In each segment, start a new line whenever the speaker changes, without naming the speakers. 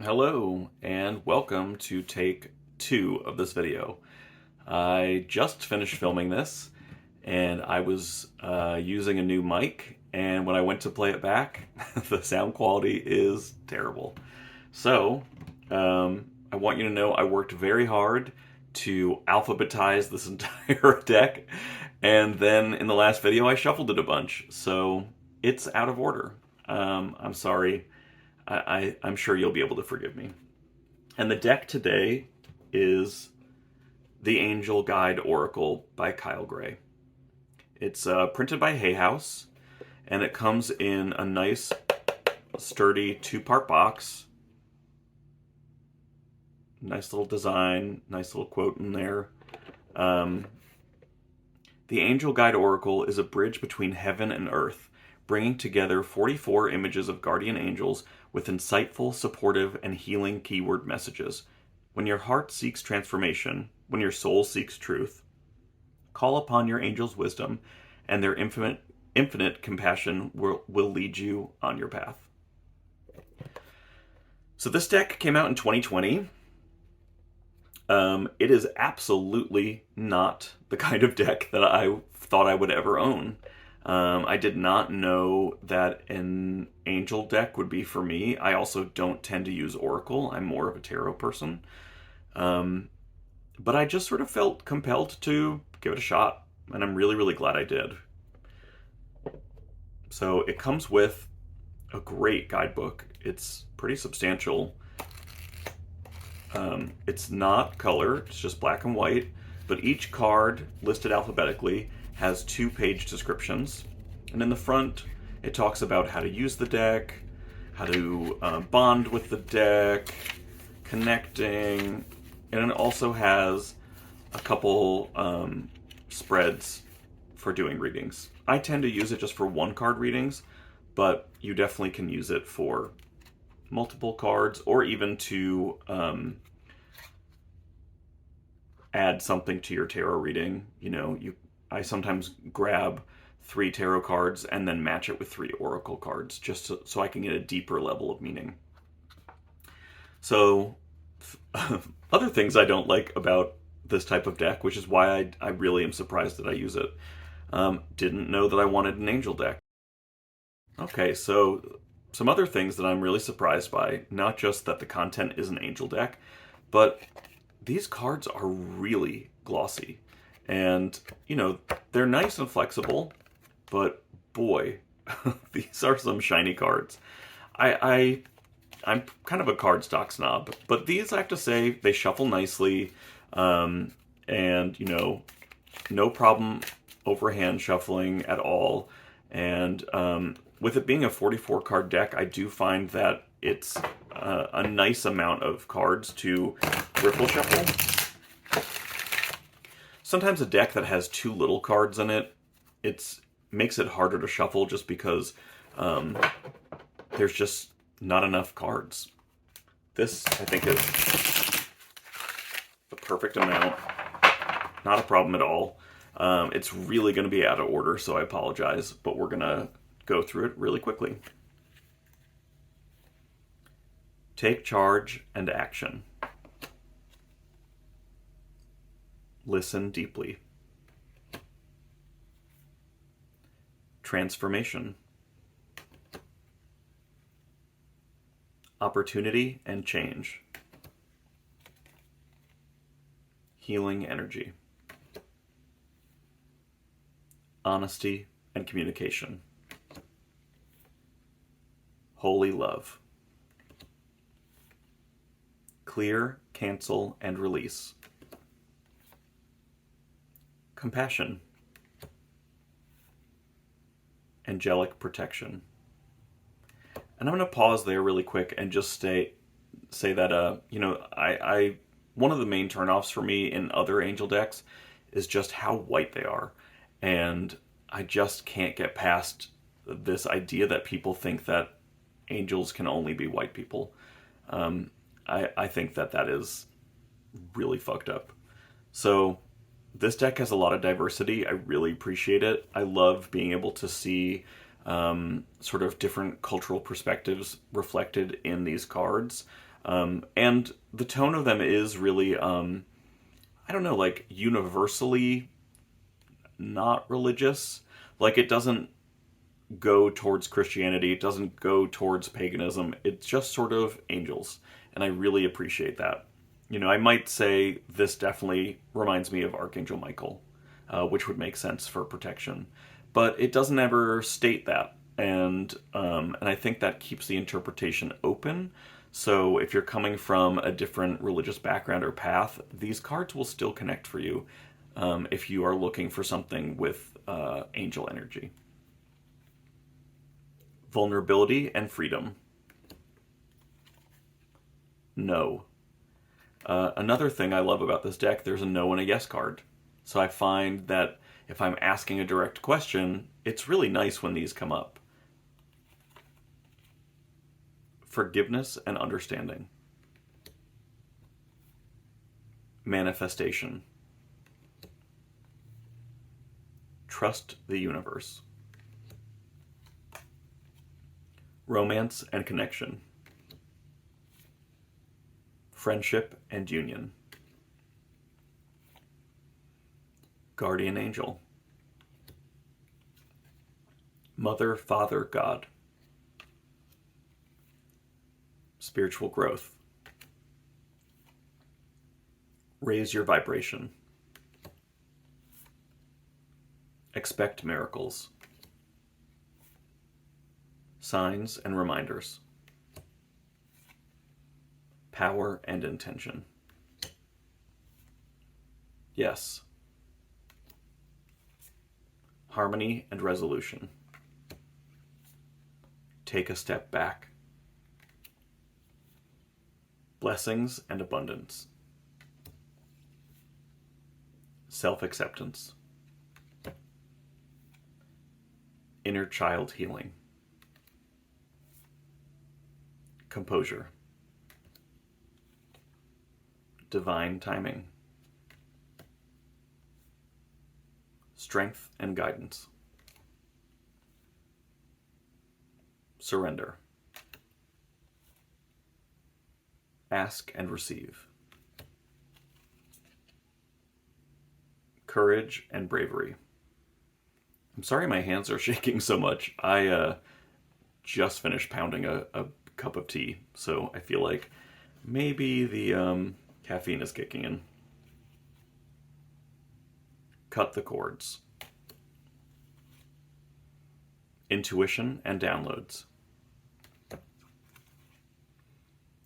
Hello and welcome to take 2 of this video. I just finished filming this and I was using a new mic, and when I went to play it back the sound quality is terrible. So I want you to know I worked very hard to alphabetize this entire deck, and then in the last video I shuffled it a bunch, so it's out of order. I'm sorry. I'm sure you'll be able to forgive me. And the deck today is The Angel Guide Oracle by Kyle Gray. It's printed by Hay House, and it comes in a nice, sturdy 2-part box. Nice little design, nice little quote in there. The Angel Guide Oracle is a bridge between heaven and earth, bringing together 44 images of guardian angels with insightful, supportive, and healing keyword messages. When your heart seeks transformation, when your soul seeks truth, call upon your angel's wisdom, and their infinite compassion will lead you on your path. So this deck came out in 2020. It is absolutely not the kind of deck that I thought I would ever own. I did not know that an angel deck would be for me. I also don't tend to use Oracle. I'm more of a tarot person. But I just sort of felt compelled to give it a shot, and I'm really, really glad I did. So it comes with a great guidebook. It's pretty substantial. It's not color, it's just black and white, but each card listed alphabetically has 2-page descriptions. And in the front, it talks about how to use the deck, how to bond with the deck, connecting, and it also has a couple spreads for doing readings. I tend to use it just for 1-card readings, but you definitely can use it for multiple cards, or even to add something to your tarot reading. I sometimes grab 3 tarot cards and then match it with 3 oracle cards, just so I can get a deeper level of meaning. So other things I don't like about this type of deck, which is why I really am surprised that I use it. Didn't know that I wanted an angel deck. Okay, so some other things that I'm really surprised by, not just that the content is an angel deck, but these cards are really glossy. And, they're nice and flexible, but boy, these are some shiny cards. I'm kind of a cardstock snob, but these, I have to say, they shuffle nicely, and, no problem overhand shuffling at all. And with it being a 44-card deck, I do find that it's a nice amount of cards to riffle shuffle. Sometimes a deck that has too little cards in it, makes it harder to shuffle just because there's just not enough cards. This, I think, is the perfect amount. Not a problem at all. It's really going to be out of order, so I apologize, but we're going to go through it really quickly. Take charge and action. Listen deeply. Transformation. Opportunity and change. Healing energy. Honesty and communication. Holy love. Clear, cancel, and release. Compassion. Angelic protection. And I'm going to pause there really quick and just say that I one of the main turnoffs for me in other angel decks is just how white they are, and I just can't get past this idea that people think that angels can only be white people. I think that is really fucked up. So this deck has a lot of diversity. I really appreciate it. I love being able to see sort of different cultural perspectives reflected in these cards. And the tone of them is really, I don't know, like universally not religious. Like it doesn't go towards Christianity, it doesn't go towards paganism. It's just sort of angels. And I really appreciate that. You know, I might say this definitely reminds me of Archangel Michael, which would make sense for protection. But it doesn't ever state that. And I think that keeps the interpretation open. So if you're coming from a different religious background or path, these cards will still connect for you if you are looking for something with angel energy. Vulnerability and freedom. No. Another thing I love about this deck, there's a no and a yes card. So I find that if I'm asking a direct question, it's really nice when these come up. Forgiveness and understanding. Manifestation. Trust the universe. Romance and connection. Friendship and union. Guardian angel. Mother, Father, God. Spiritual growth. Raise your vibration. Expect miracles. Signs and reminders. Power and intention. Yes. Harmony and resolution. Take a step back. Blessings and abundance. Self-acceptance. Inner child healing. Composure. Divine timing. Strength and guidance. Surrender. Ask and receive. Courage and bravery. I'm sorry my hands are shaking so much. I just finished pounding a cup of tea, so I feel like maybe the caffeine is kicking in. Cut the cords. Intuition and downloads.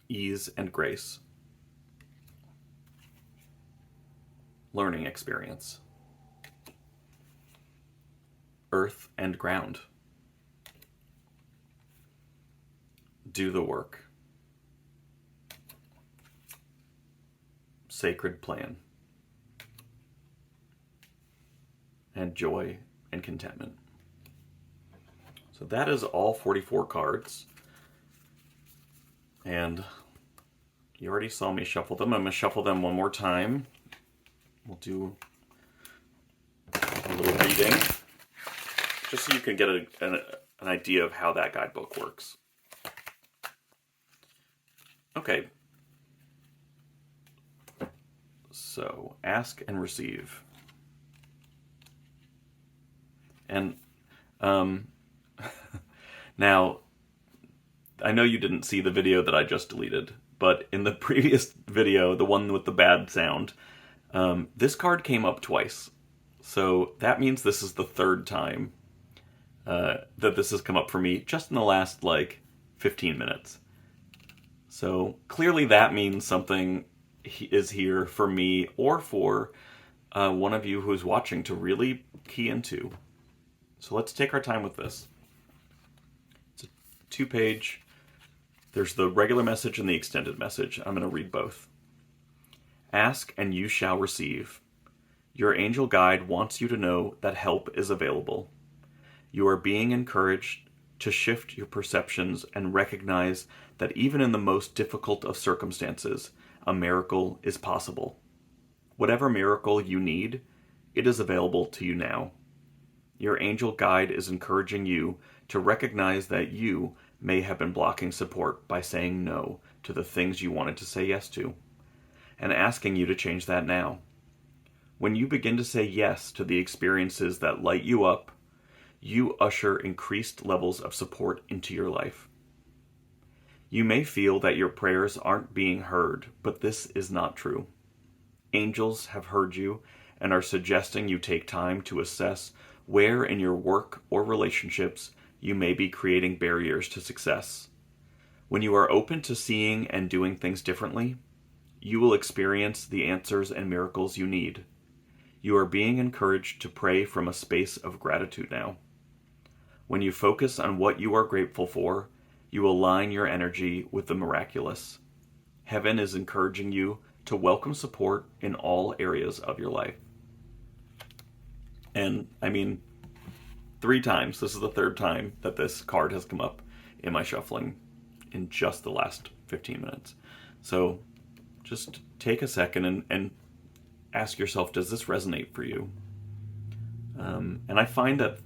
Ease and grace. Learning experience. Earth and ground. Do the work. Sacred plan. And joy and contentment. So that is all 44 cards. And you already saw me shuffle them. I'm going to shuffle them one more time. We'll do a little reading, just so you can get an idea of how that guidebook works. Okay. So, ask and receive. And now, I know you didn't see the video that I just deleted, but in the previous video, the one with the bad sound, this card came up twice. So that means this is the third time that this has come up for me just in the last, 15 minutes. So clearly that means something is here for me or for one of you who's watching to really key into. So let's take our time with this. It's a 2-page. There's the regular message and the extended message. I'm going to read both. Ask and you shall receive. Your angel guide wants you to know that help is available. You are being encouraged to shift your perceptions and recognize that even in the most difficult of circumstances, a miracle is possible. Whatever miracle you need, it is available to you now. Your angel guide is encouraging you to recognize that you may have been blocking support by saying no to the things you wanted to say yes to, and asking you to change that now. When you begin to say yes to the experiences that light you up, you usher increased levels of support into your life. You may feel that your prayers aren't being heard, but this is not true. Angels have heard you and are suggesting you take time to assess where in your work or relationships you may be creating barriers to success. When you are open to seeing and doing things differently, you will experience the answers and miracles you need. You are being encouraged to pray from a space of gratitude now. When you focus on what you are grateful for, you align your energy with the miraculous. Heaven is encouraging you to welcome support in all areas of your life. And I mean, 3 times. This is the 3rd time that this card has come up in my shuffling in just the last 15 minutes. So just take a second and ask yourself, does this resonate for you? And I find that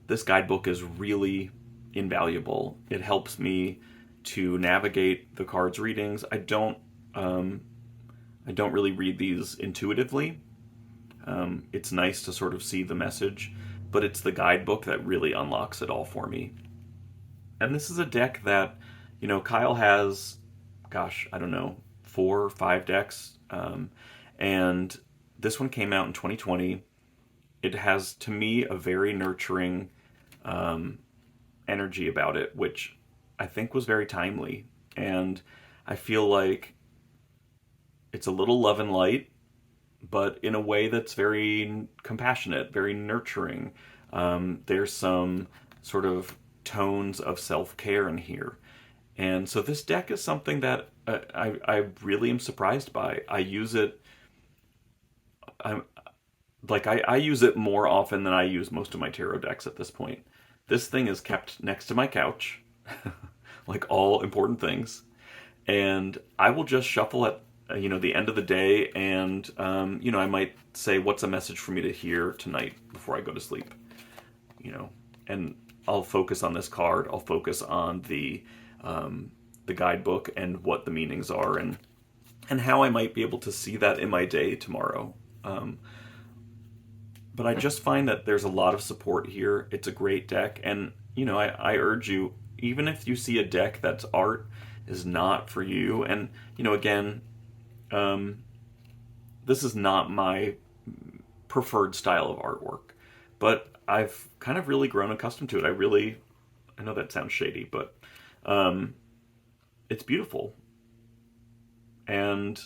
this guidebook is really invaluable. It helps me to navigate the cards readings. I don't really read these intuitively. It's nice to sort of see the message, but it's the guidebook that really unlocks it all for me. And this is a deck that, Kyle has, I don't know, 4 or 5 decks. And this one came out in 2020. It has, to me, a very nurturing energy about it, which I think was very timely. And I feel like it's a little love and light, but in a way that's very compassionate, very nurturing. There's some sort of tones of self-care in here. And so this deck is something that I really am surprised by. I use it, I use it more often than I use most of my tarot decks at this point. This thing is kept next to my couch, like all important things. And I will just shuffle at the end of the day, and I might say, what's a message for me to hear tonight before I go to sleep? And I'll focus on this card. I'll focus on the guidebook and what the meanings are, and how I might be able to see that in my day tomorrow. But I just find that there's a lot of support here. It's a great deck, and I urge you, even if you see a deck that's art is not for you, and again, this is not my preferred style of artwork, but I've kind of really grown accustomed to it. I know that sounds shady, but it's beautiful. And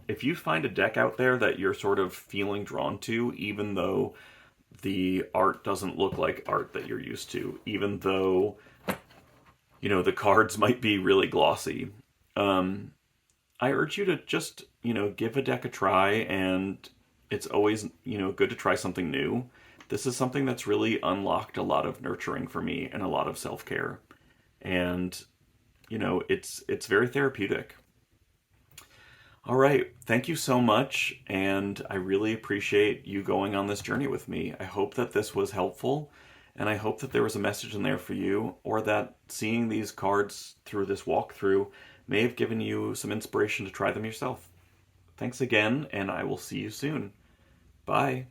if you find a deck out there that you're sort of feeling drawn to, even though the art doesn't look like art that you're used to, even though the cards might be really glossy, I urge you to just, give a deck a try, and it's always, good to try something new. This is something that's really unlocked a lot of nurturing for me and a lot of self-care. And, it's very therapeutic. All right, thank you so much, and I really appreciate you going on this journey with me. I hope that this was helpful, and I hope that there was a message in there for you, or that seeing these cards through this walkthrough may have given you some inspiration to try them yourself. Thanks again, and I will see you soon. Bye.